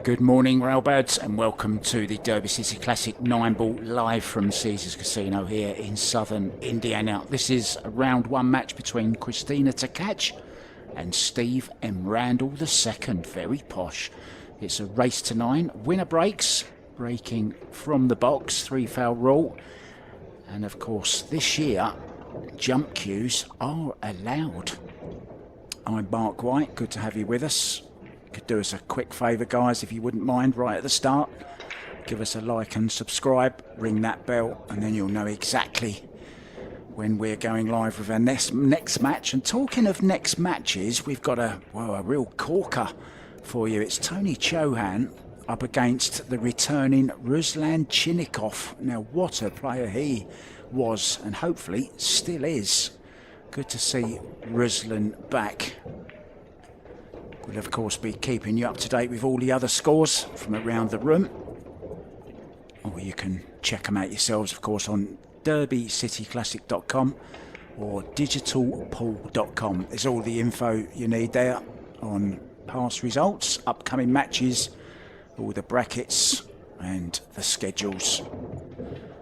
Good morning, Railbirds, and welcome to the Derby City Classic 9-ball live from Caesars Casino here in southern Indiana. This is a round one match between Kristina Tkach and Steve M. Randall II. Very posh. It's a race to 9. Winner breaks, breaking from the box, 3-foul rule. And of course, this year, jump cues are allowed. I'm Mark White. Good to have you with us. Could do us a quick favour, guys, if you wouldn't mind, right at the start. Give us a like and subscribe, ring that bell, and then you'll know exactly when we're going live with our next match. And talking of next matches, we've got a real corker for you. It's Tony Chohan up against the returning Ruslan Chinnikov. Now, what a player he was, and hopefully still is. Good to see Ruslan back. We'll of course be keeping you up to date with all the other scores from around the room. Or you can check them out yourselves, of course, on derbycityclassic.com or digitalpool.com. There's all the info you need there on past results, upcoming matches, all the brackets and the schedules.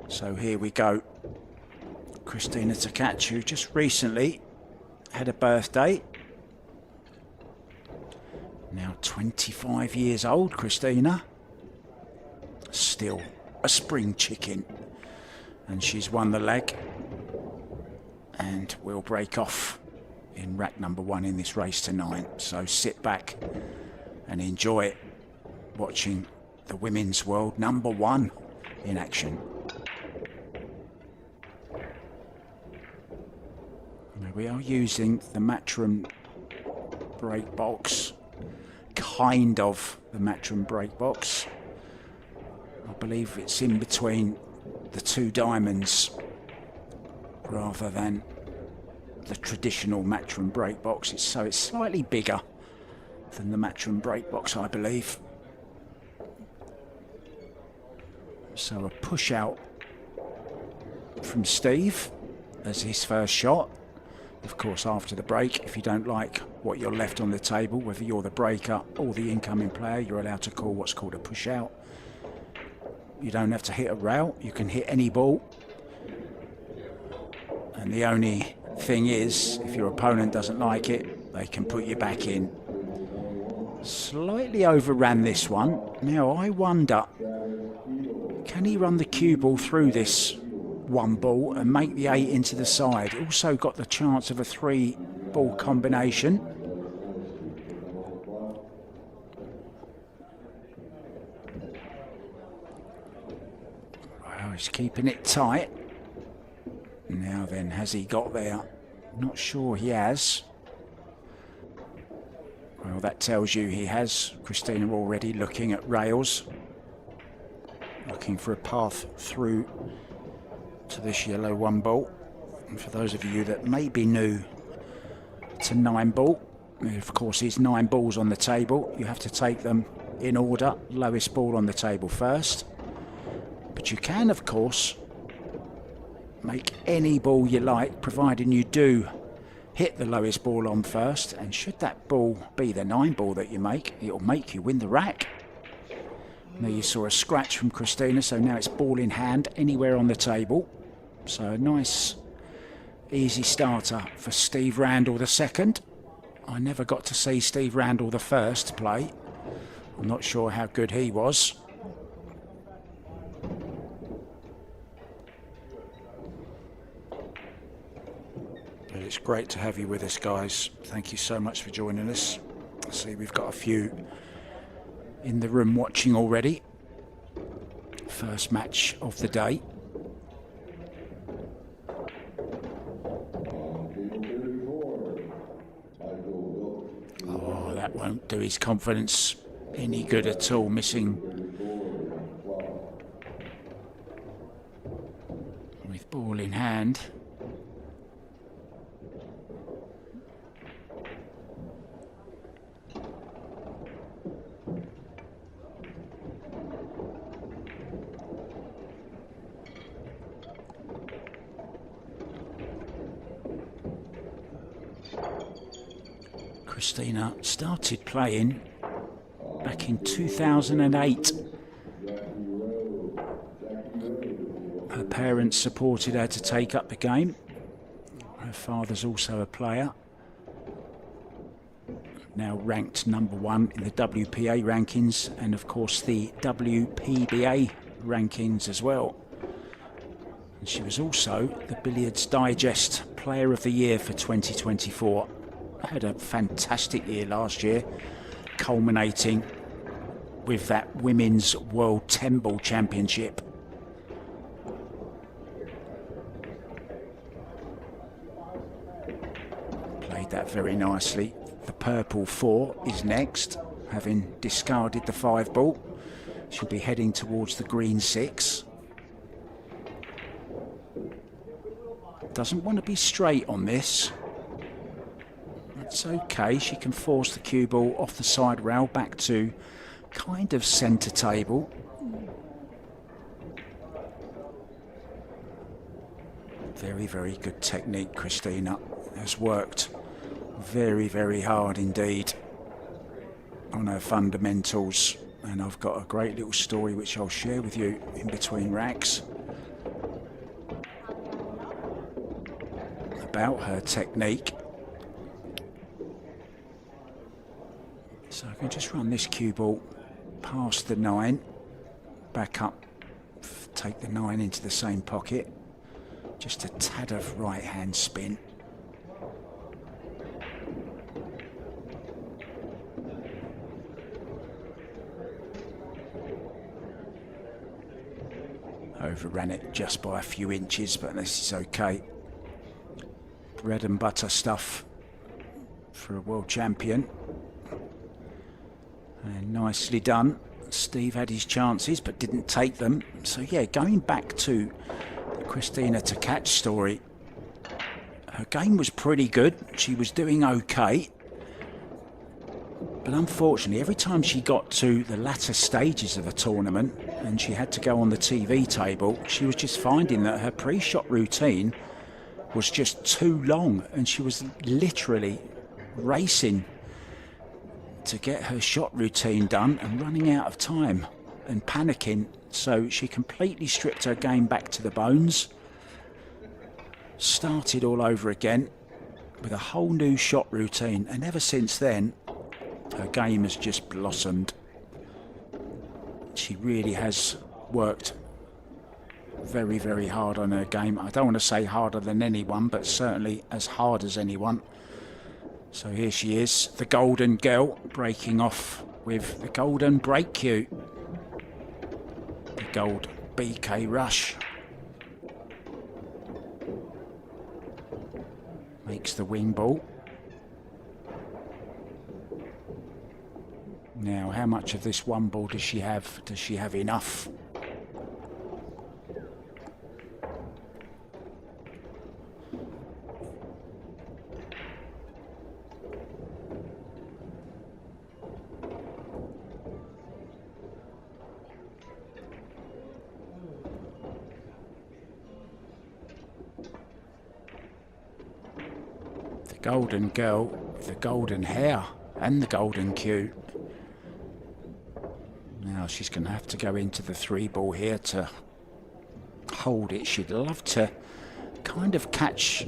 So here we go. Kristina Tkach, who just recently had a birthday. Now 25 years old, Kristina. Still a spring chicken. And she's won the leg. And will break off in rack number 1 in this race to 9. So sit back and enjoy it, watching the women's world number 1 in action. Now we are using the Matchroom break box. Kind of the Matchroom break box. I believe it's in between the 2 diamonds rather than the traditional Matchroom break box. It's slightly bigger than the Matchroom break box, I believe. So a push out from Steve as his first shot. Of course, after the break, if you don't like what you're left on the table, whether you're the breaker or the incoming player, you're allowed to call what's called a push out. You don't have to hit a rail, you can hit any ball. And the only thing is, if your opponent doesn't like it, they can put you back in. Slightly overran this one. Now I wonder, can he run the cue ball through this 1 ball and make the 8 into the side? Also got the chance of a 3-ball combination. Well, he's keeping it tight. Now then, has he got there? Not sure he has. Well, that tells you he has. Kristina already looking at rails, looking for a path through to this yellow 1 ball. And for those of you that may be new to 9-ball, of course there's 9 balls on the table. You have to take them in order, lowest ball on the table first. But you can of course make any ball you like, providing you do hit the lowest ball on first. And should that ball be the 9 ball that you make, it'll make you win the rack. Now you saw a scratch from Kristina, so now it's ball in hand anywhere on the table. So a nice easy starter for Steve Randall II. I never got to see Steve Randall I play. I'm not sure how good he was. But it's great to have you with us, guys. Thank you so much for joining us. I see we've got a few in the room watching already. First match of the day. Oh, that won't do his confidence any good at all, missing with ball in hand. Kristina started playing back in 2008. Her parents supported her to take up the game. Her father's also a player. Now ranked #1 in the WPA rankings and of course the WPBA rankings as well. And she was also the Billiards Digest Player of the Year for 2024. Had a fantastic year last year, culminating with that Women's World 10 Ball Championship. Played that very nicely. The purple 4 is next, having discarded the 5 ball. She'll be heading towards the green 6. Doesn't want to be straight on this. That's okay, she can force the cue ball off the side rail back to kind of centre table. Very, very good technique, Kristina. Has worked very, very hard indeed on her fundamentals, and I've got a great little story which I'll share with you in between racks about her technique. So I can just run this cue ball past the 9, back up, take the 9 into the same pocket, just a tad of right hand spin. Overran it just by a few inches, but this is okay. Bread and butter stuff for a world champion. And nicely done. Steve had his chances but didn't take them. So yeah, going back to the Kristina Tkach story, her game was pretty good. She was doing okay. But unfortunately, every time she got to the latter stages of a tournament and she had to go on the TV table, she was just finding that her pre-shot routine was just too long, and she was literally racing to get her shot routine done and running out of time and panicking. So she completely stripped her game back to the bones, started all over again with a whole new shot routine, and ever since then her game has just blossomed. She really has worked very, very hard on her game. I don't want to say harder than anyone, but certainly as hard as anyone. So here she is, the golden girl, breaking off with the golden break cue. The gold BK rush. Makes the wing ball. Now, how much of this one ball does she have? Does she have enough? The golden girl with the golden hair and the golden cue. Now she's going to have to go into the 3 ball here to hold it. She'd love to kind of catch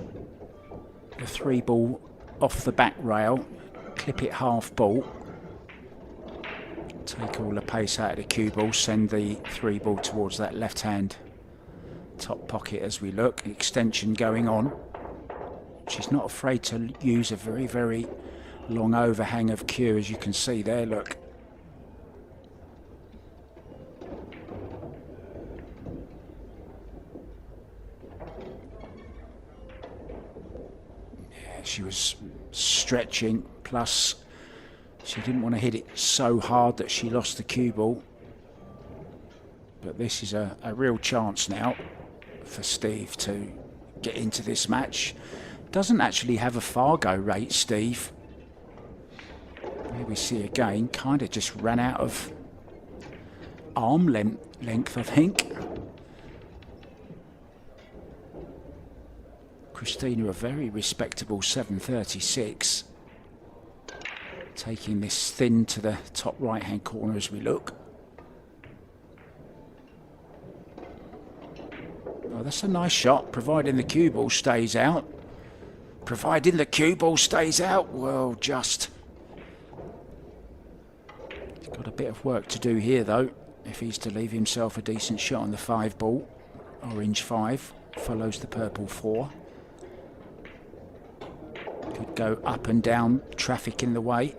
the 3 ball off the back rail, clip it half ball, take all the pace out of the cue ball, send the 3 ball towards that left hand top pocket as we look, extension going on. She's not afraid to use a very, very long overhang of cue, as you can see there, look. Yeah, she was stretching, plus she didn't want to hit it so hard that she lost the cue ball. But this is a real chance now for Steve to get into this match. Doesn't actually have a Fargo rate, Steve. Here we see again, kind of just ran out of arm length, I think. Kristina, a very respectable 736. Taking this thin to the top right-hand corner as we look. Oh, that's a nice shot, providing the cue ball stays out. Providing the cue ball stays out, well, just. He's got a bit of work to do here, though, if he's to leave himself a decent shot on the 5 ball. Orange 5 follows the purple 4. Could go up and down, traffic in the way.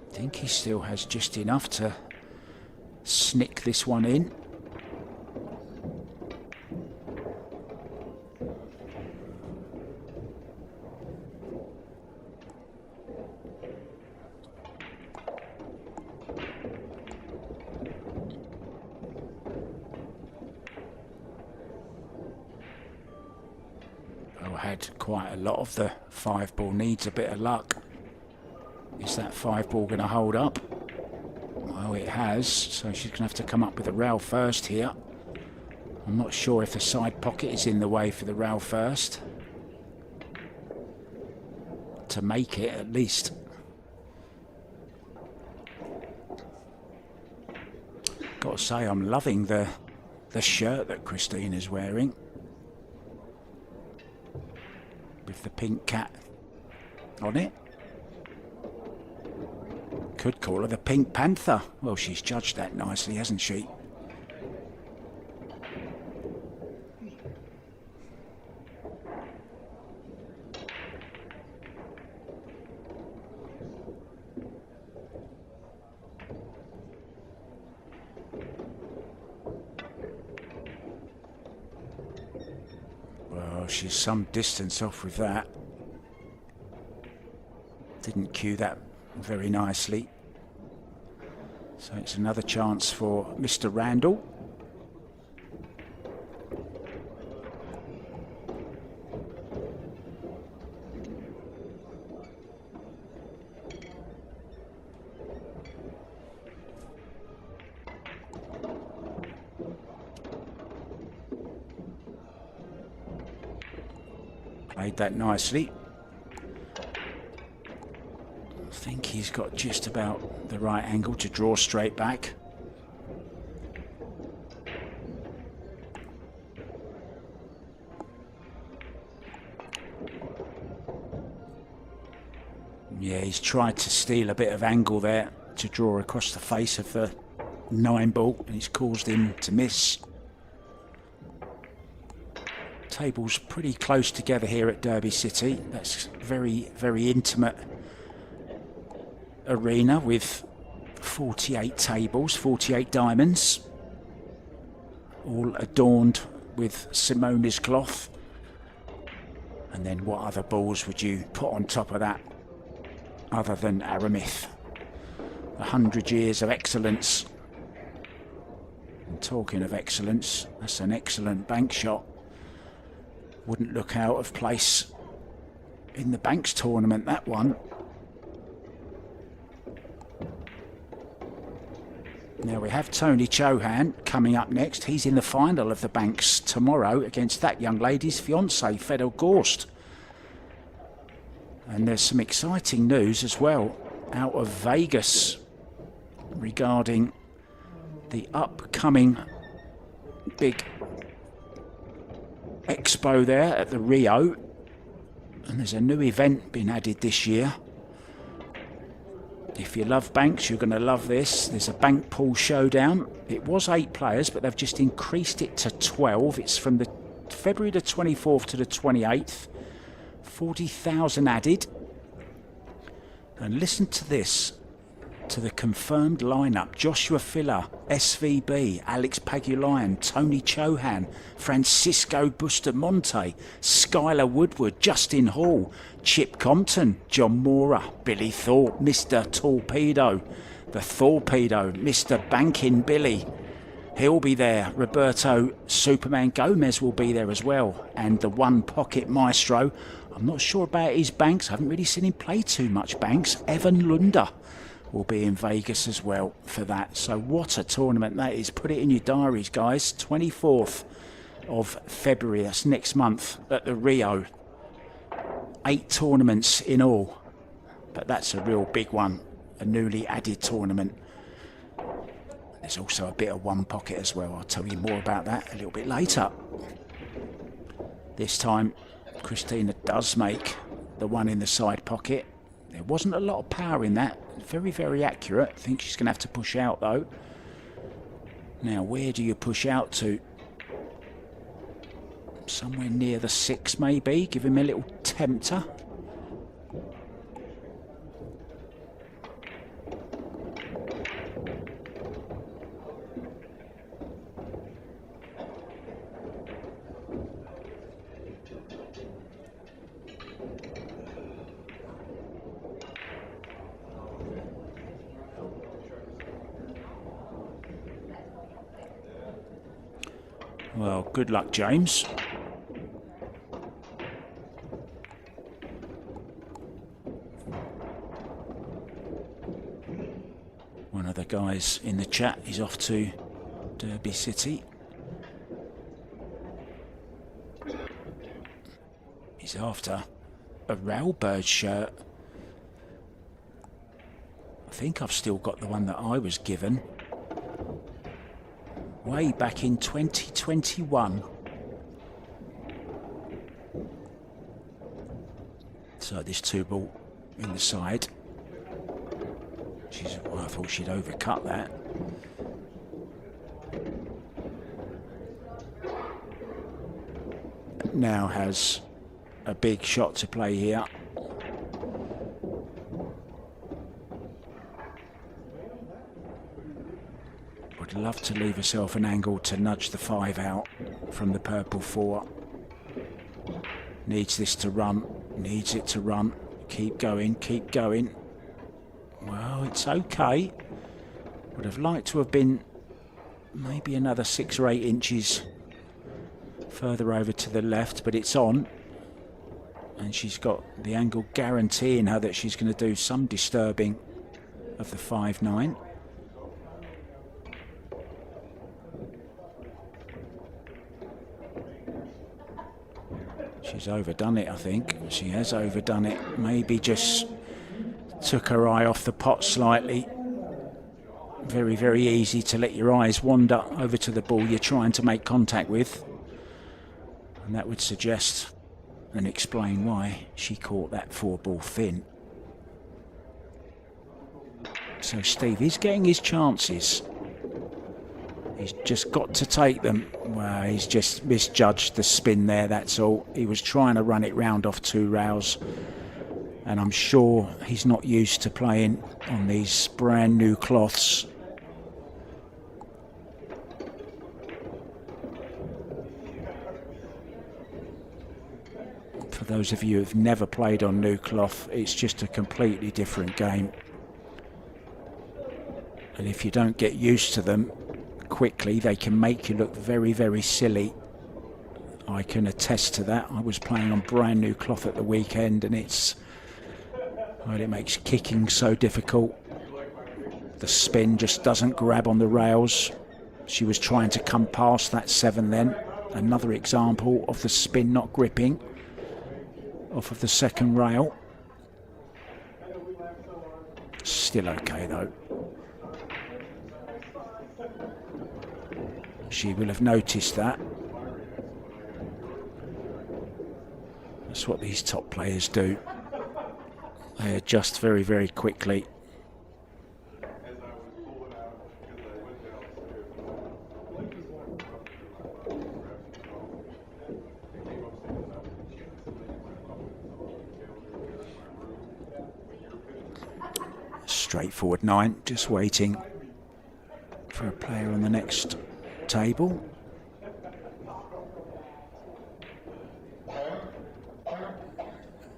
I think he still has just enough to snick this one in. Oh, had quite a lot of the 5 ball, needs a bit of luck. Is that 5 ball going to hold up? Well, it has, so she's going to have to come up with a rail first here. I'm not sure if the side pocket is in the way for the rail first. To make it, at least. Got to say, I'm loving the shirt that Kristina's wearing. With the pink cat on it. Could call her the Pink Panther. Well, she's judged that nicely, hasn't she? Well, she's some distance off with that. Didn't cue that very nicely. So it's another chance for Mr. Randall. Played that nicely. I think he's got just about the right angle to draw straight back. Yeah, he's tried to steal a bit of angle there to draw across the face of the 9 ball, and it's caused him to miss. Tables pretty close together here at Derby City. That's very, very intimate arena with 48 tables, 48 diamonds, all adorned with Simone's cloth. And then what other balls would you put on top of that other than Aramith? 100 years of excellence. And talking of excellence, that's an excellent bank shot. Wouldn't look out of place in the Banks tournament, that one. Now we have Tony Chohan coming up next. He's in the final of the Banks tomorrow against that young lady's fiancé, Fedor Gorst. And there's some exciting news as well out of Vegas regarding the upcoming big expo there at the Rio. And there's a new event being added this year. If you love banks, you're going to love this. There's a bank pool showdown. It was 8 players, but they've just increased it to 12. It's from the February the 24th to the 28th. 40,000 added. And listen to this, to the confirmed lineup: Joshua Filler, SVB, Alex Pagulayan, Tony Chohan, Francisco Bustamante, Skylar Woodward, Justin Hall, Chip Compton, John Mora, Billy Thorpe, Mr. Torpedo, the Torpedo, Mr. Banking Billy. He'll be there. Roberto Superman Gomez will be there as well. And the one pocket maestro, I'm not sure about his banks. I haven't really seen him play too much banks. Evan Lunder will be in Vegas as well for that. So what a tournament that is. Put it in your diaries, guys. 24th of February, that's next month at the Rio. 8 tournaments in all, but that's a real big one, a newly added tournament. There's also a bit of one pocket as well. I'll tell you more about that a little bit later. This time Kristina does make the one in the side pocket. There wasn't a lot of power in that. Very, very accurate. I think she's going to have to push out though. Now, where do you push out to? Somewhere near the 6 maybe. Give him a little tempter. Well, good luck, James. One of the guys in the chat is off to Derby City. He's after a Railbird shirt. I think I've still got the one that I was given way back in 2021. So this 2-ball in the side. Well, I thought she'd overcut that. Now has a big shot to play here. Would love to leave herself an angle to nudge the 5 out from the purple 4. Needs this to run. Needs it to run. Keep going, keep going. Well, it's okay. Would have liked to have been maybe another 6 or 8 inches further over to the left, but it's on. And she's got the angle guaranteeing her that she's going to do some disturbing of the 5-9. She's overdone it, I think. She has overdone it. Maybe just took her eye off the pot slightly. Very, very easy to let your eyes wander over to the ball you're trying to make contact with. And that would suggest and explain why she caught that 4-ball thin. So Steve is getting his chances. He's just got to take them. Well, he's just misjudged the spin there, that's all. He was trying to run it round off 2 rails. And I'm sure he's not used to playing on these brand new cloths. For those of you who've never played on new cloth, it's just a completely different game. And if you don't get used to them quickly, they can make you look very, very silly. I can attest to that. I was playing on brand new cloth at the weekend, and it makes kicking so difficult. The spin just doesn't grab on the rails. She was trying to come past that 7 then. Another example of the spin not gripping off of the second rail. Still okay though. She will have noticed that. That's what these top players do. They adjust very, very quickly. Straightforward 9, just waiting for a player on the next table.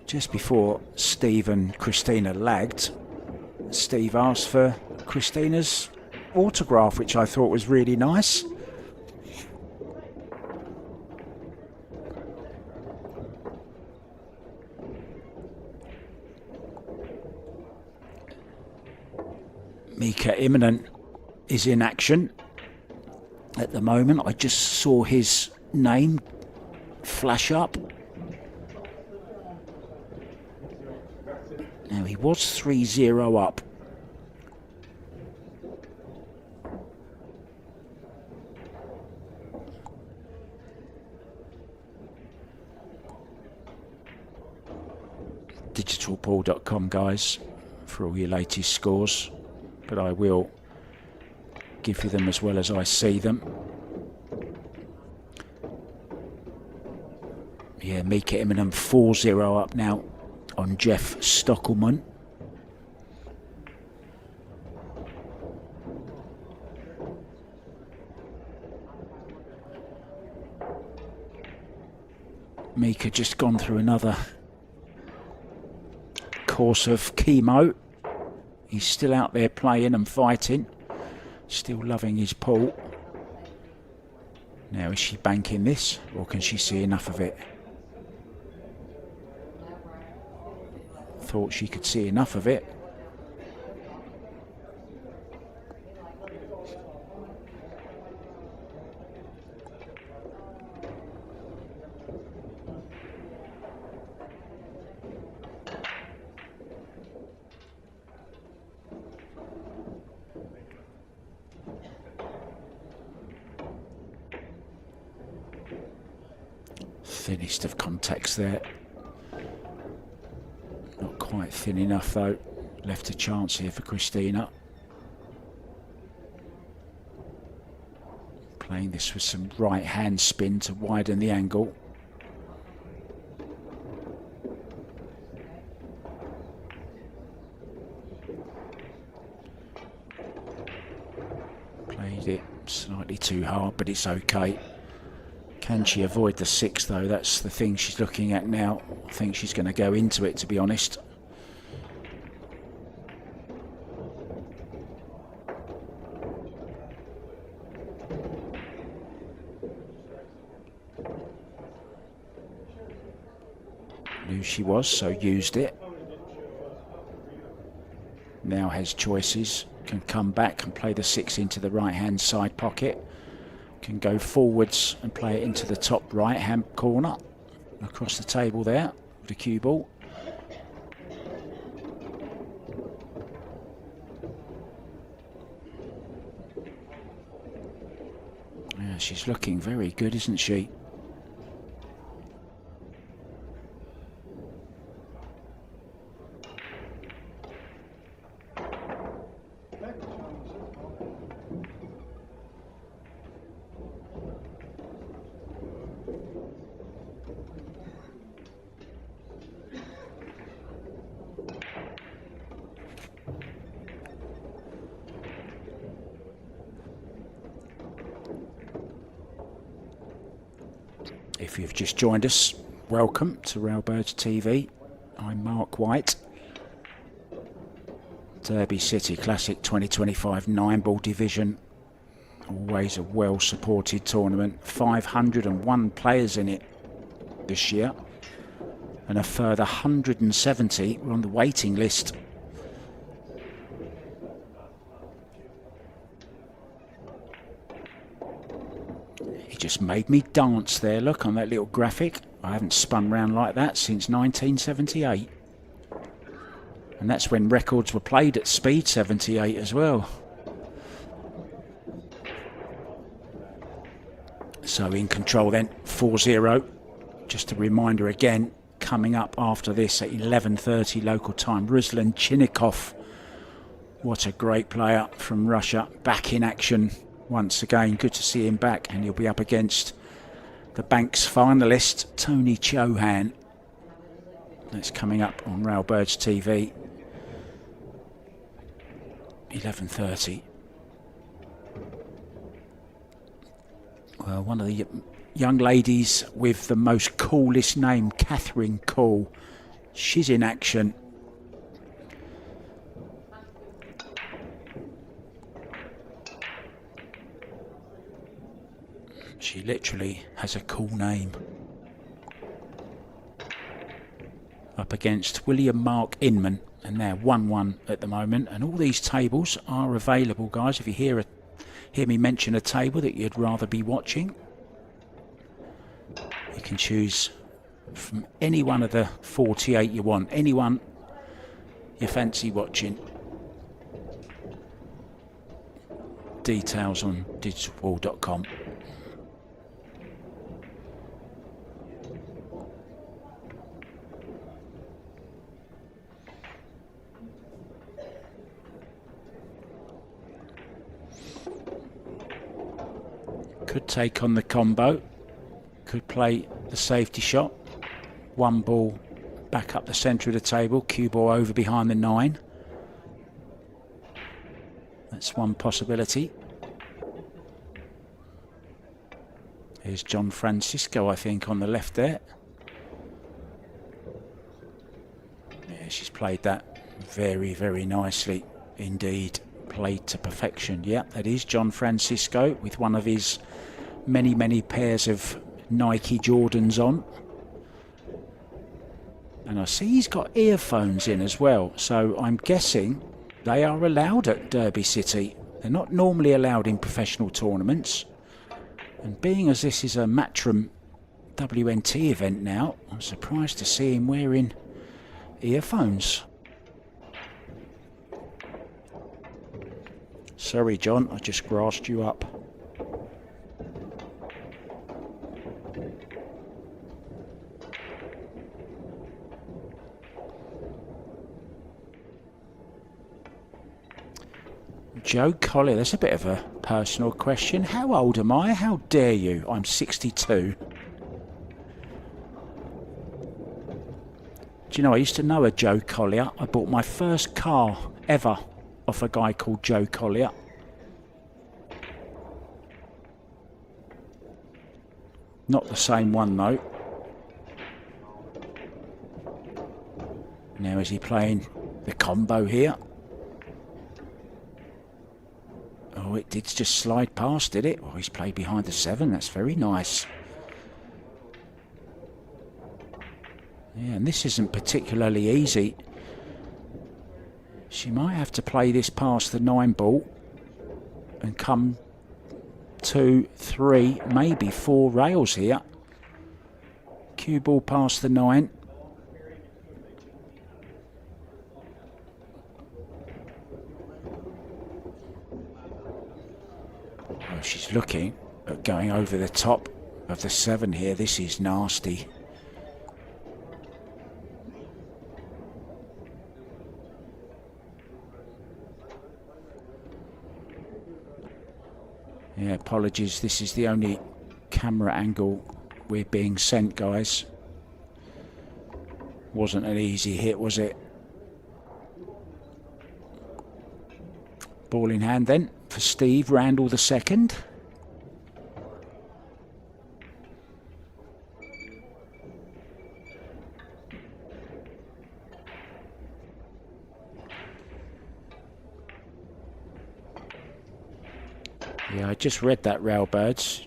Just before Steve and Kristina lagged, Steve asked for Kristina's autograph, which I thought was really nice. Mika Immonen is in action at the moment. I just saw his name flash up. Now, he was 3-0 up. digitalpool.com, guys, for all your latest scores, but I will give you them as well as I see them. Yeah, Mika Immonen 4-0 up now on Jeff Stockelman. Mika just gone through another course of chemo. He's still out there playing and fighting, still loving his pool. Now, is she banking this, or can she see enough of it? Thought she could see enough of it. Thinnest of contacts there. Not quite thin enough though. Left a chance here for Kristina. Playing this with some right hand spin to widen the angle. Played it slightly too hard, but it's okay. Can she avoid the 6 though? That's the thing she's looking at now. I think she's going to go into it, to be honest. Knew she was, so used it. Now has choices. Can come back and play the 6 into the right hand side pocket. Can go forwards and play it into the top right hand corner across the table there with the cue ball. Yeah, she's looking very good, isn't she? If you've just joined us, welcome to Railbirds TV. I'm Mark White. Derby City Classic 2025 9-ball division. Always a well-supported tournament. 501 players in it this year. And a further 170 were on the waiting list. Just made me dance there, look, on that little graphic. I haven't spun round like that since 1978. And that's when records were played at speed 78 as well. So in control then, 4-0. Just a reminder again, coming up after this at 11:30 local time, Ruslan Chinnikov. What a great player from Russia, back in action. Once again, good to see him back, and he'll be up against the Banks finalist, Tony Chohan. That's coming up on Railbirds TV. 11:30. Well, one of the young ladies with the most coolest name, Catherine Cool. She's in action. She literally has a cool name. Up against William Mark Inman. And now 1-1 at the moment. And all these tables are available, guys. If you hear me mention a table that you'd rather be watching, you can choose from any one of the 48 you want. Anyone you fancy watching. Details on digitalpool.com. Could take on the combo, could play the safety shot, one ball back up the centre of the table, cue ball over behind the 9. That's one possibility. Here's John Francisco, I think, on the left there. Yeah, she's played that very, very nicely indeed. Played to perfection. Yeah, that is John Francisco with one of his many, many pairs of Nike Jordans on. And I see he's got earphones in as well. So I'm guessing they are allowed at Derby City. They're not normally allowed in professional tournaments. And being as this is a Matchroom WNT event now, I'm surprised to see him wearing earphones. Sorry, John, I just grasped you up. Joe Collier, that's a bit of a personal question. How old am I? How dare you? I'm 62. Do you know, I used to know a Joe Collier. I bought my first car ever off a guy called Joe Collier. Not the same one though. Now is he playing the combo here? Oh, it did just slide past, did it? Oh, he's played behind the 7. That's very nice. Yeah, and this isn't particularly easy. She might have to play this past the 9 ball and come 2, 3, maybe 4 rails here. Cue ball past the 9. Oh, she's looking at going over the top of the 7 here. This is nasty. Yeah, apologies. This is the only camera angle we're being sent, guys. Wasn't an easy hit, was it? Ball in hand then for Steve Randall the second. Yeah, I just read that, Railbirds.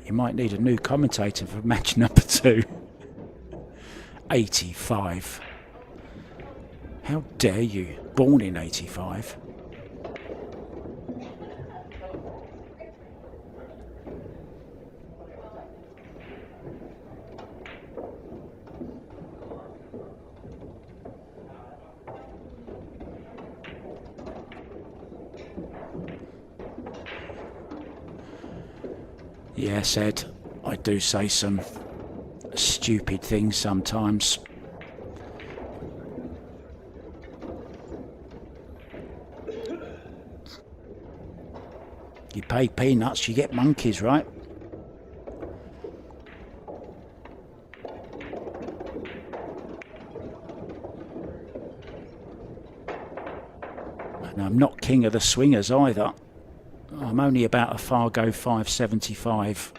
You might need a new commentator for match number 2. 85. How dare you? Born in 85. Yes, Ed, I do say some stupid things sometimes. You pay peanuts, you get monkeys, right? And I'm not king of the swingers either. I'm only about a Fargo 575.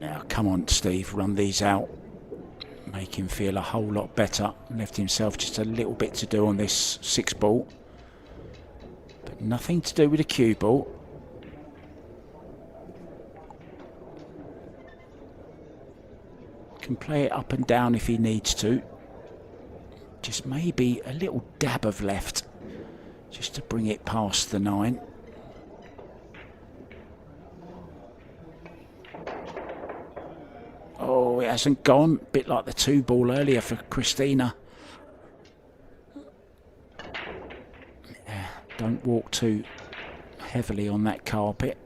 Now, come on, Steve, run these out. Make him feel a whole lot better. Left himself just a little bit to do on this 6 ball. But nothing to do with the cue ball. Can play it up and down if he needs to. Just maybe a little dab of left, just to bring it past the 9. Oh, it hasn't gone. Bit like the 2 ball earlier for Kristina. Yeah, don't walk too heavily on that carpet.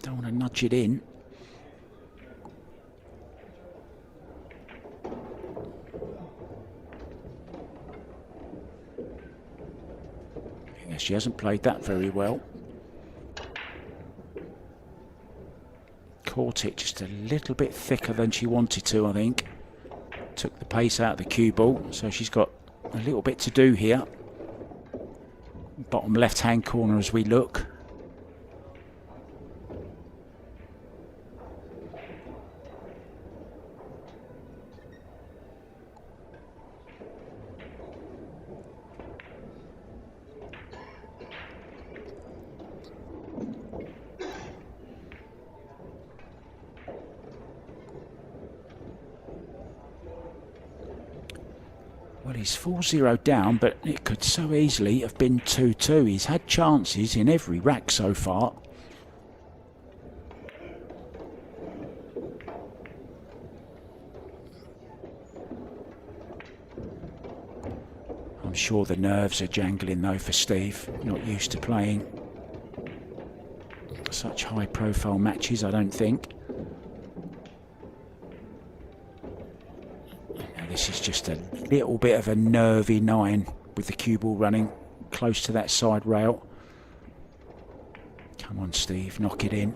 Don't want to nudge it in. She hasn't played that very well. Caught it just a little bit thicker than she wanted to, I think. Took the pace out of the cue ball, so she's got a little bit to do here. Bottom left-hand corner as we look. Well, he's 4-0 down, but it could so easily have been 2-2. He's had chances in every rack so far. I'm sure the nerves are jangling though for Steve. Not used to playing such high-profile matches, I don't think. This is just a little bit of a nervy 9 with the cue ball running close to that side rail. Come on, Steve, knock it in.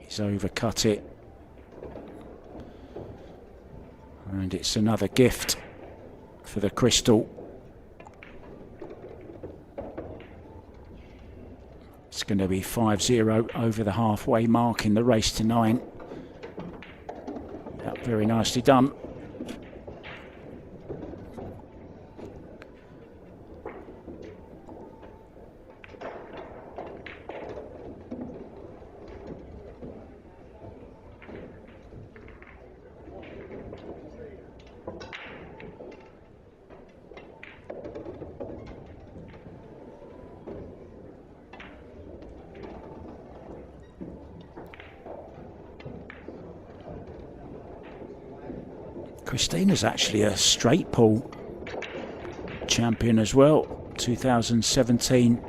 He's overcut it. And it's another gift for the crystal. It's going to be 5-0 over the halfway mark in the race to 9. Yep, very nicely done. Kristina's actually a straight pull champion as well. 2017,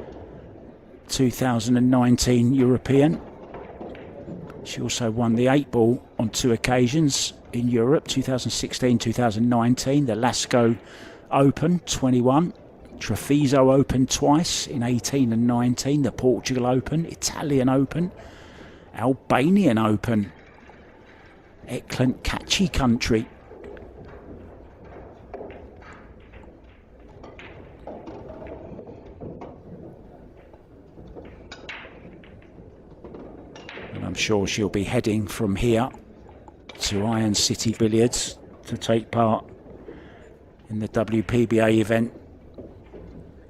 2019 European. She also won the 8 ball on 2 occasions in Europe, 2016, 2019. The Lascaux Open, 21. Treviso Open twice in 18 and 19. The Portugal Open, Italian Open, Albanian Open. Excellent catchy country. I'm sure she'll be heading from here to Iron City Billiards to take part in the WPBA event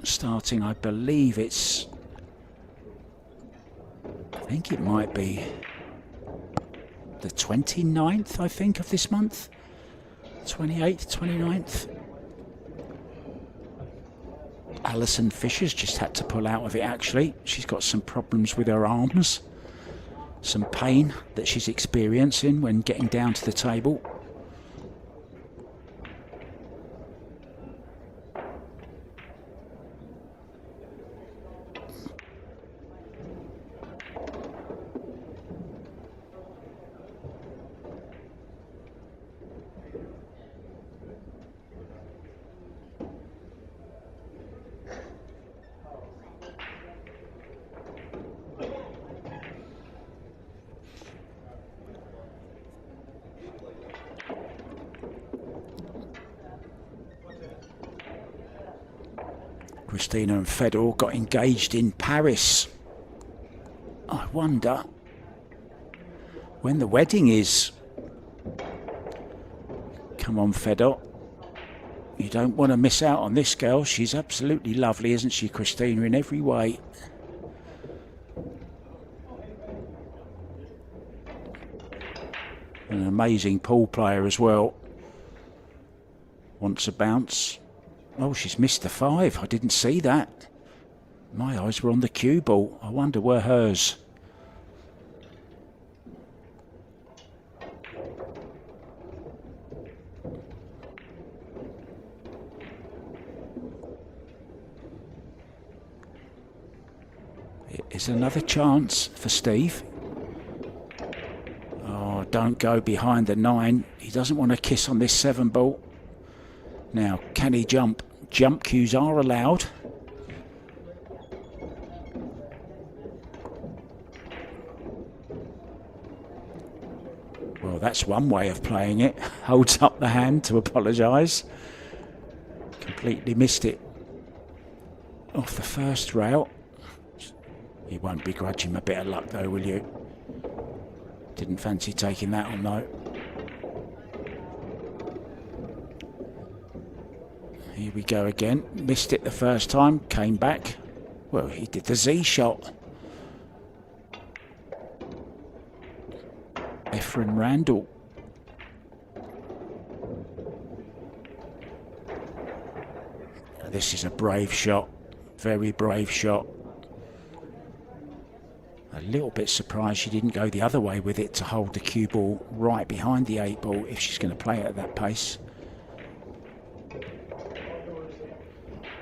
starting, I believe I think it might be the 29th, I think, of this month. 28th, 29th. Alison Fisher's just had to pull out of it, actually. She's got some problems with her arms. Some pain that she's experiencing when getting down to the table. Kristina and Fedor got engaged in Paris I wonder when the wedding is. Come on, Fedor. You don't want to miss out on this girl. She's absolutely lovely, isn't she, Kristina, in every way. An amazing pool player as well. Wants a bounce. Oh, she's missed the 5. I didn't see that. My eyes were on the cue ball. I wonder where hers. Here's another chance for Steve. Oh, don't go behind the 9. He doesn't want to kiss on this 7 ball. Now, can he jump? Jump cues are allowed. Well, that's one way of playing it. Holds up the hand to apologise. Completely missed it. Off the first rail. You won't begrudge him a bit of luck though, will you? Didn't fancy taking that on though. Here we go again. Missed it the first time, came back. Well, he did the Z shot. Randall. This is a brave shot. Very brave shot. A little bit surprised she didn't go the other way with it to hold the cue ball right behind the 8 ball if she's going to play it at that pace.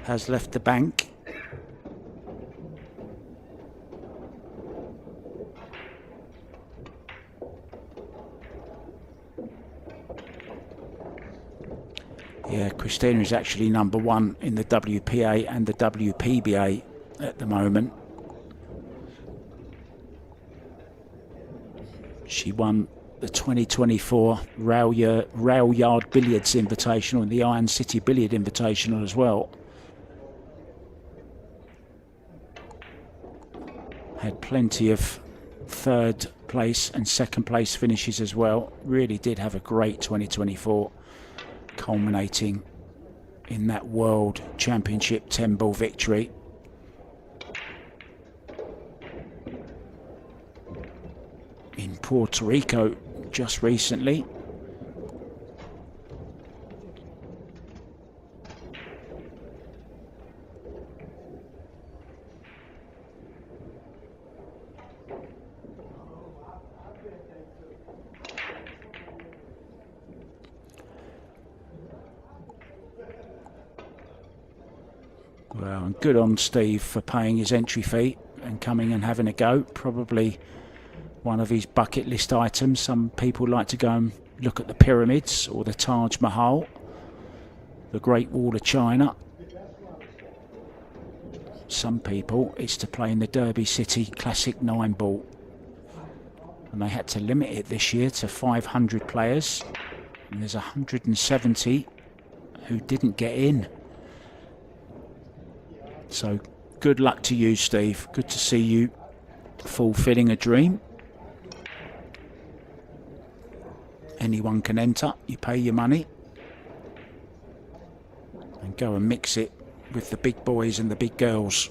Has left the bank. Yeah, Kristina is actually number 1 in the WPA and the WPBA at the moment. She won the 2024 Rail Yard Billiards Invitational and the Iron City Billiard Invitational as well. Had plenty of 3rd place and 2nd place finishes as well. Really did have a great 2024, culminating in that World Championship 10-ball victory. In Puerto Rico just recently. Well, and good on Steve for paying his entry fee and coming and having a go. Probably one of his bucket list items. Some people like to go and look at the pyramids or the Taj Mahal, the Great Wall of China. Some people it's to play in the Derby City Classic 9-ball. And they had to limit it this year to 500 players. And there's 170 who didn't get in. So good luck to you, Steve. Good to see you fulfilling a dream. Anyone can enter. You pay your money and go and mix it with the big boys and the big girls.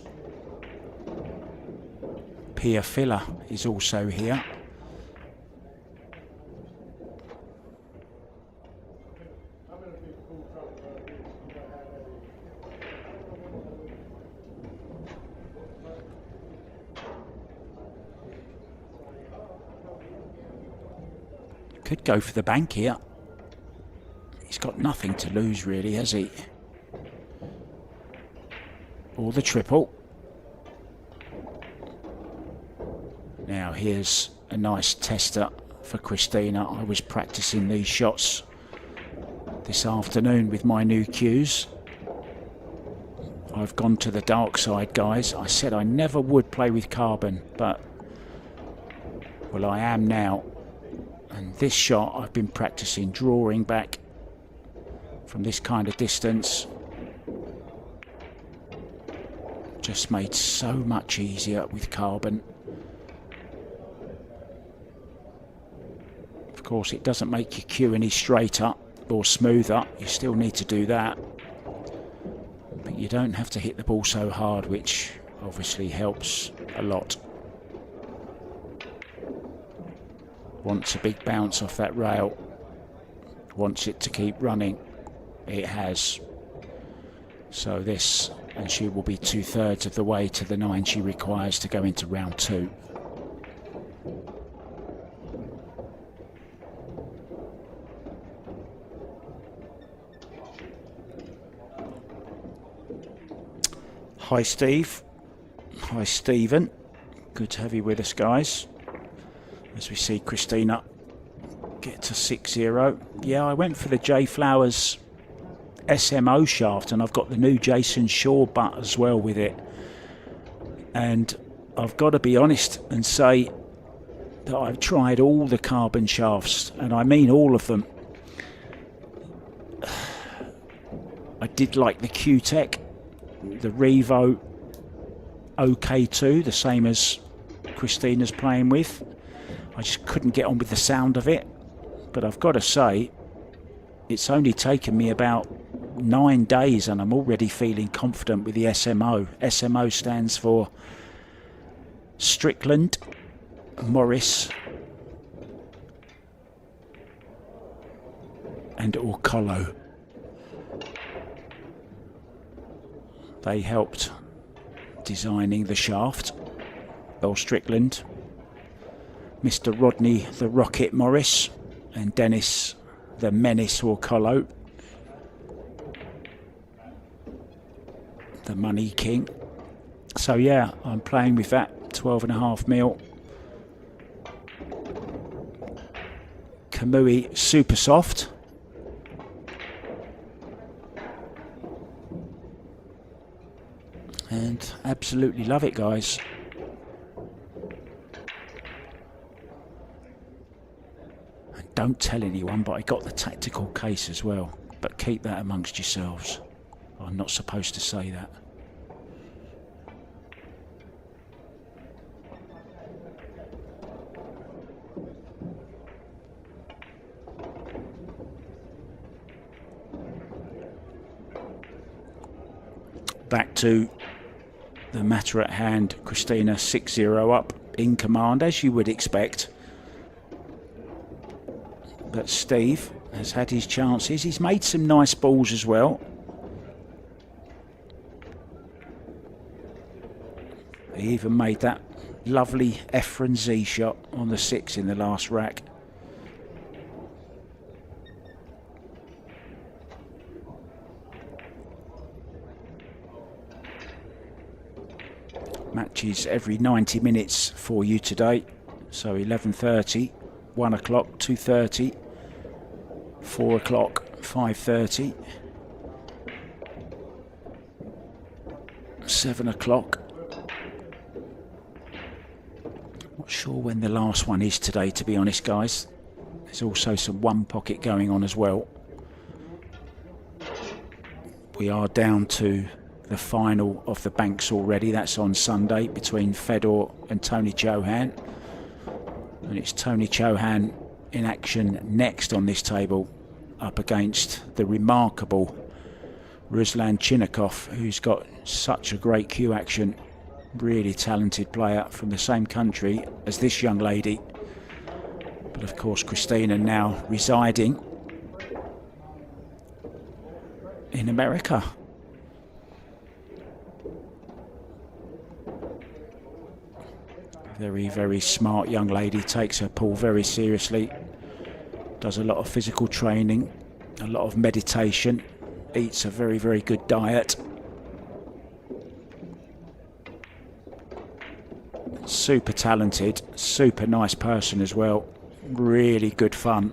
Pia Filler is also here. Could go for the bank here. He's got nothing to lose really, has he? Or the triple. Now here's a nice tester for Kristina. I was practicing these shots this afternoon with my new cues. I've gone to the dark side, guys. I said I never would play with carbon, but well, I am now. And this shot I've been practicing drawing back from this kind of distance. Just made so much easier with carbon. course, it doesn't make your cue any straighter or smoother. You still need to do that. But you don't have to hit the ball so hard, which obviously helps a lot. Wants a big bounce off that rail. Wants it to keep running. It has. So this, and she will be 2/3 of the way to the 9 she requires to go into round 2. Hi Steve. Hi Stephen. Good to have you with us, guys. As we see Kristina get to 6-0. Yeah, I went for the J Flowers SMO shaft, and I've got the new Jason Shaw butt as well with it. And I've got to be honest and say that I've tried all the carbon shafts, and I mean all of them. I did like the Q-Tech, the Revo OK2, the same as Kristina's playing with. I just couldn't get on with the sound of it. But I've got to say, it's only taken me about 9 days and I'm already feeling confident with the SMO. SMO stands for Strickland, Morris and Orcolo. They helped designing the shaft. Earl Strickland, Mr. Rodney the Rocket Morris, and Dennis the Menace Orcolo, the Money King. So yeah, I'm playing with that 12.5 mil Kamui Super Soft. And absolutely love it, guys. And don't tell anyone, but I got the tactical case as well. But keep that amongst yourselves. I'm not supposed to say that. Back to the matter at hand. Kristina 6-0 up, in command, as you would expect. But Steve has had his chances. He's made some nice balls as well. He even made that lovely Efren Z shot on the 6 in the last rack. Matches every 90 minutes for you today. So 11:30, 1 o'clock, 2:30, 4 o'clock, 5:30, 7 o'clock. Not sure when the last one is today, to be honest, guys. There's also some one pocket going on as well. We are down to the final of the banks already. That's on Sunday between Fedor and Tony Chohan. And it's Tony Chohan in action next on this table, up against the remarkable Ruslan Chinnikov, who's got such a great cue action. Really talented player from the same country as this young lady. But of course Kristina now residing in America. Very, very smart young lady, takes her pool very seriously, does a lot of physical training, a lot of meditation, eats a very, very good diet. Super talented, super nice person as well, really good fun.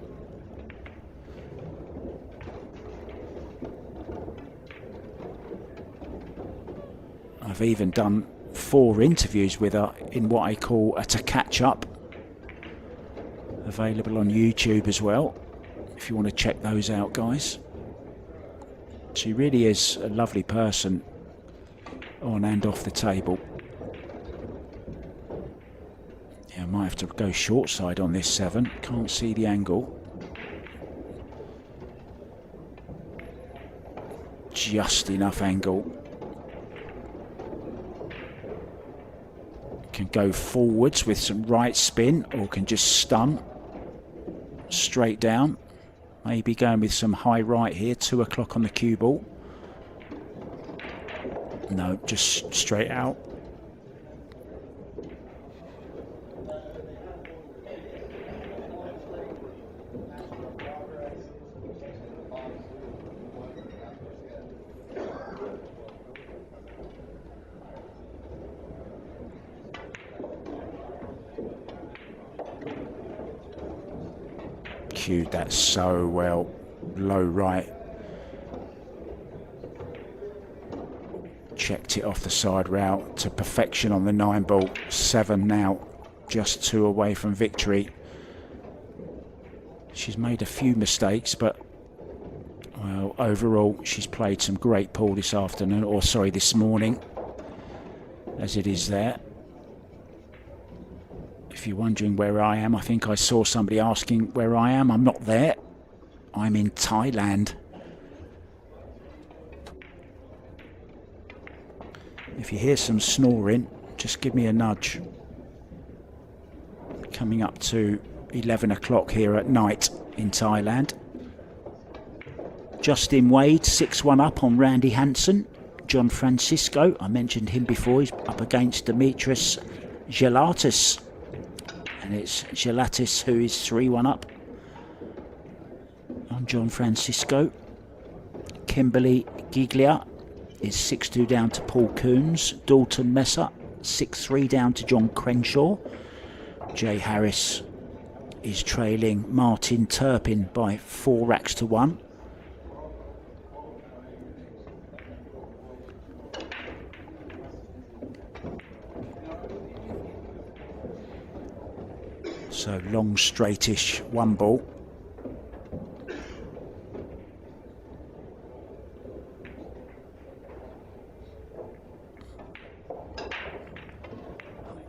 I've even done 4 interviews with her in what I call a Tkach up, available on YouTube as well if you want to check those out, guys. She really is a lovely person on and off the table. Yeah, I might have to go short side on this 7. Can't see the angle. Just enough angle. Can go forwards with some right spin, or can just stun straight down. Maybe going with some high right here. 2 o'clock on the cue ball. No, just straight out. Cued that so well. Low right. Checked it off the side route to perfection on the 9 ball. 7 now, just 2 away from victory. She's made a few mistakes, but well, overall she's played some great pool this afternoon, or sorry, this morning, as it is there. If you're wondering where I am, I think I saw somebody asking where I am. I'm not there. I'm in Thailand. If you hear some snoring, just give me a nudge. Coming up to 11 o'clock here at night in Thailand. Justin Wade, 6-1 up on Randy Hansen. John Francisco, I mentioned him before, he's up against Dimitris Gelatis. And it's Gelatis who is 3-1 up on John Francisco. Kimberly Giglia is 6-2 down to Paul Coons. Dalton Messer, 6-3 down to John Crenshaw. Jay Harris is trailing Martin Turpin by 4 racks to 1. So long, straightish 1 ball.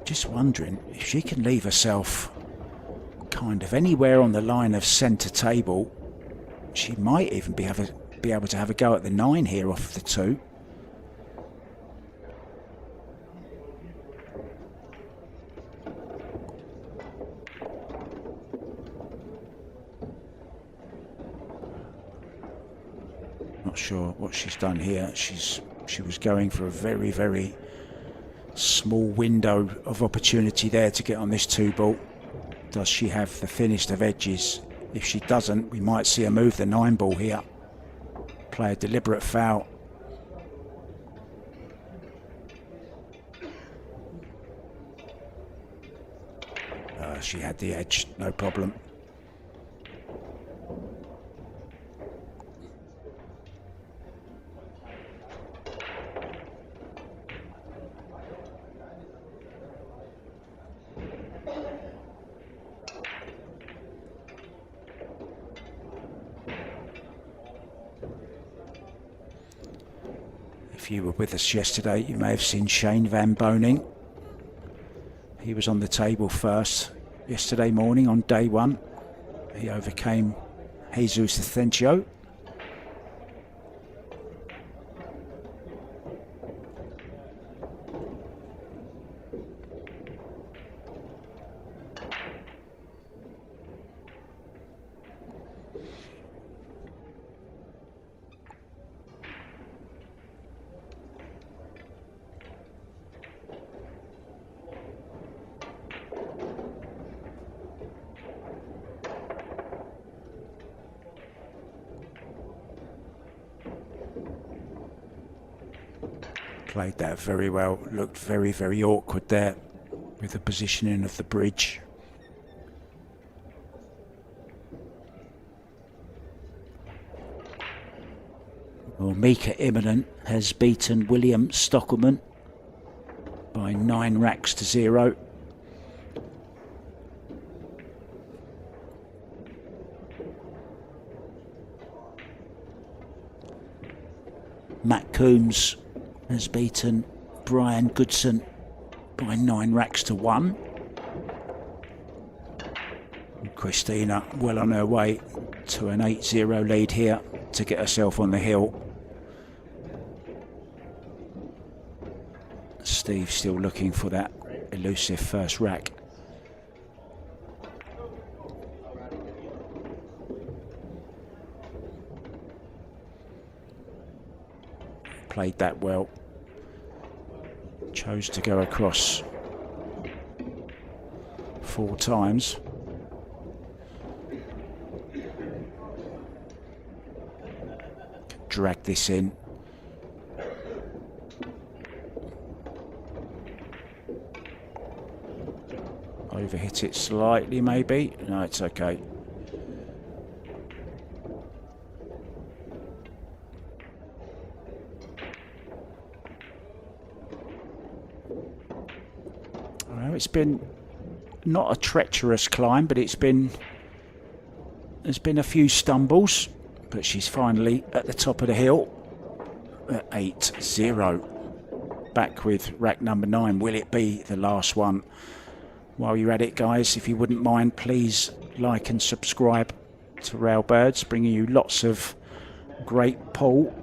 Just wondering if she can leave herself kind of anywhere on the line of centre table. She might even be able to have a go at the 9 here off the 2. Not sure what she's done here. She was going for a very, very small window of opportunity there to get on this 2 ball. Does she have the thinnest of edges? If she doesn't, we might see her move the 9 ball here. Play a deliberate foul. She had the edge, no problem. If you were with us yesterday, you may have seen Shane Van Boning. He was on the table first yesterday morning on day 1. He overcame Jesus Asencio. Played that very well. Looked very, very awkward there with the positioning of the bridge. Well, Mika Imminent has beaten William Stockelman by 9 racks to 0. Matt Coombs has beaten Brian Goodson by 9 racks to 1. Kristina well on her way to an 8-0 lead here to get herself on the hill. Steve still looking for that elusive first rack. Played that well. Chose to go across 4 times. Drag this in. Overhit it slightly maybe. No, it's okay. Well, it's been not a treacherous climb, but there's been a few stumbles. But she's finally at the top of the hill at 8-0. Back with rack number 9. Will it be the last one? While you're at it, guys, if you wouldn't mind, please like and subscribe to Railbirds, bringing you lots of great pool.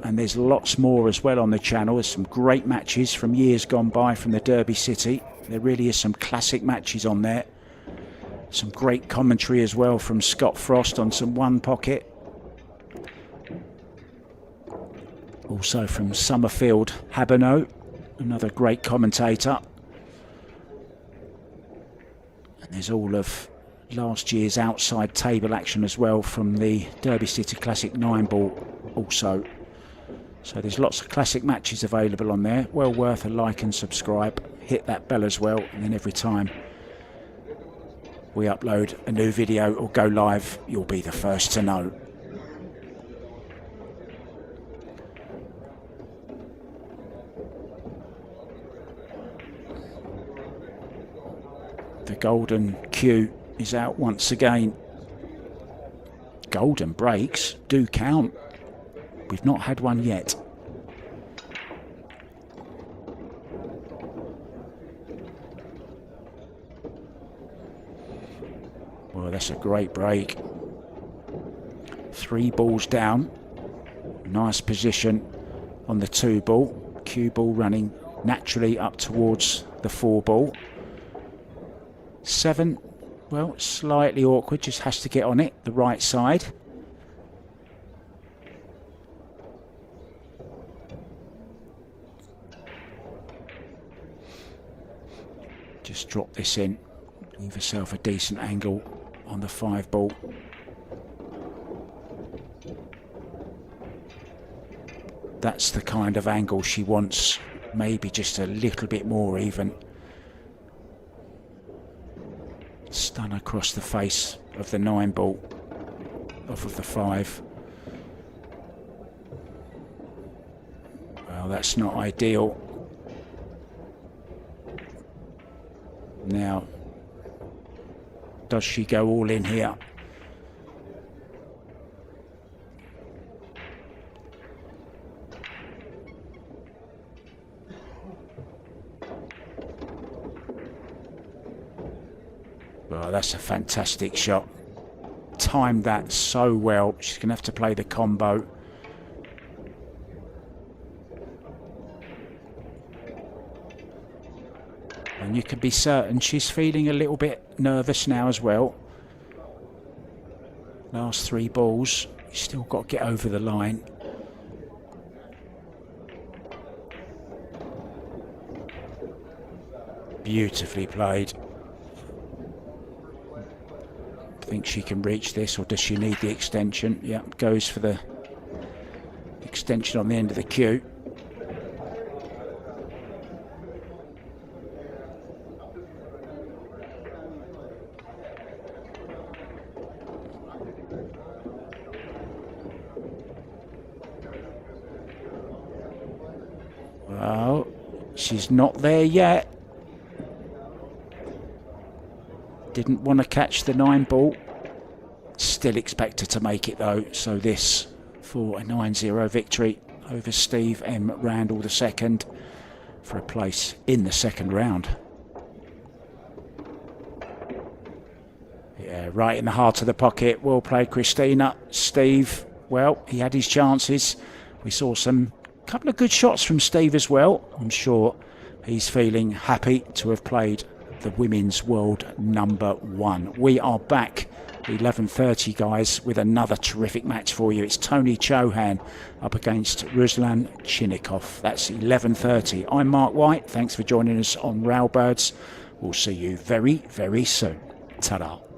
And there's lots more as well on the channel. There's some great matches from years gone by from the Derby City. There really is some classic matches on there. Some great commentary as well from Scott Frost on some One Pocket. Also from Summerfield Habano, another great commentator. And there's all of last year's outside table action as well from the Derby City Classic 9-ball also. So there's lots of classic matches available on there. Well worth a like and subscribe. Hit that bell as well, and then every time we upload a new video or go live, you'll be the first to know. The golden cue is out once again. Golden breaks do count. We've not had one yet. Well, that's a great break. 3 balls down. Nice position on the 2 ball. Cue ball running naturally up towards the 4 ball. 7, well, slightly awkward, just has to get on it, the right side. Just drop this in, leave yourself a decent angle on the 5 ball. That's the kind of angle she wants, maybe just a little bit more even. Stun across the face of the 9 ball, off of the 5. Well, that's not ideal. Now, does she go all in here? Well, that's a fantastic shot. Timed that so well. She's going to have to play the combo. And you can be certain she's feeling a little bit nervous now as well. Last 3 balls. You still got to get over the line. Beautifully played. Think she can reach this, or does she need the extension? Yeah, goes for the extension on the end of the cue. Well, she's not there yet. Didn't want to catch the 9 ball. Still expect her to make it though. So this for a 9-0 victory over Steve M. Randall II for a place in the 2nd round. Yeah, right in the heart of the pocket. Well played, Kristina. Steve, well, he had his chances. We saw couple of good shots from Steve as well. I'm sure he's feeling happy to have played the women's world #1. We are back 11:30, guys, with another terrific match for you. It's Tony Chohan up against Ruslan Chinnikov. That's 11:30. I'm Mark White. Thanks for joining us on Railbirds. We'll see you very, very soon. Ta-da.